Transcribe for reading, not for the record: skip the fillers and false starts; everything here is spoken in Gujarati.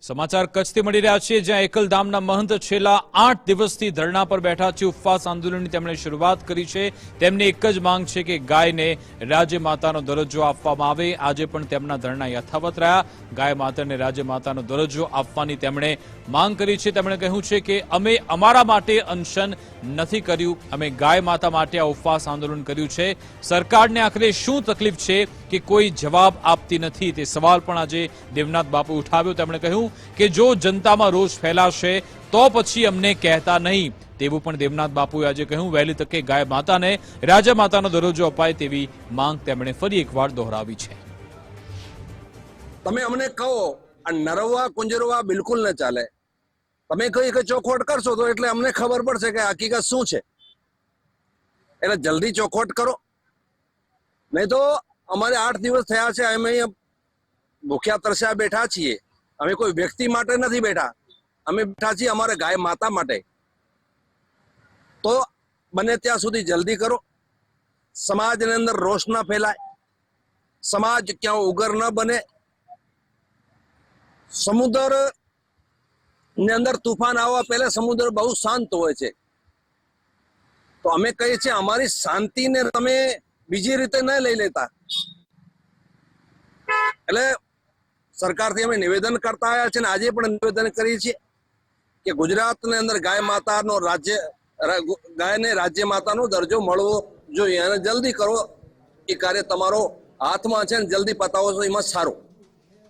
સમાચાર કચ્છથી મળી રહ્યા છે, જ્યાં એકલધામના મહંત છેલ્લા 8 દિવસથી ધરણા પર બેઠા છે. ઉપવાસ આંદોલનની તેમણે શરૂઆત કરી છે. તેમની એક જ માંગ છે કે ગાયને રાજ્ય માતાનો દરજ્જો આપવામાં આવે. આજે પણ તેમના ધરણા યથાવત રહ્યા. ગાય માતાને રાજ્ય માતાનો દરજ્જો આપવાની તેમણે માંગ કરી છે. તેમણે કહ્યું છે કે અમે અમારા માટે અનશન નથી કર્યું, અમે ગાય માતા માટે આ ઉપવાસ આંદોલન કર્યું છે. સરકારને આખરે શું તકલીફ છે કે કોઈ જવાબ આપતી નથી, તે સવાલ પણ આજે દેવનાથ બાપુ ઉઠાવ્યો. તેમણે કહ્યું કે જો જનતામાં રોષ ફેલાશે તો પછી અમને કહેતા નહીં, તેવું પણ દેવનાથ બાપુએ આજે કહ્યું. વહેલી તકે ગાય માતાને રાજા માતાનો દરજ્જો અપાય તેવી માંગ તેમણે ફરી એકવાર દોહરાવી છે. તમે અમને કહો, આ નરવા કુંજરવા બિલકુલ ન ચાલે. તમે કહી કે ચોખવટ કરશો તો એટલે અમને ખબર પડશે કે હકીકત શું છે. એટલે જલ્દી ચોખવટ કરો, નહીં તો અમારે 8 દિવસ થયા છે, અમે ભૂખ્યા તરસ્યા બેઠા છીએ. અમે કોઈ વ્યક્તિ માટે નથી બેઠા, અમે બેઠા છીએ અમારે ગાય માતા માટે. તો બને ત્યાં સુધી જલ્દી કરો. સમાજની અંદર રોષ ના ફેલાય, સમાજ ક્યાં ઉગ્ર ન બને. સમુદ્ર ની અંદર તુફાન આવવા પહેલા સમુદ્ર બહુ શાંત હોય છે. તો અમે કહીએ છીએ અમારી શાંતિને તમે બીજી રીતે ન લઈ લેતા. એટલે સરકારથી અમે નિવેદન કરતા આવ્યા છે અને આજે પણ નિવેદન કરીએ છીએ કે ગુજરાતની અંદર ગાય માતાનો ગાયને રાજ્ય માતાનો દરજ્જો મળવો જોઈએ અને જલ્દી કરો. એ કાર્ય તમારો હાથમાં છે ને જલ્દી પતાવો છો એમાં સારું.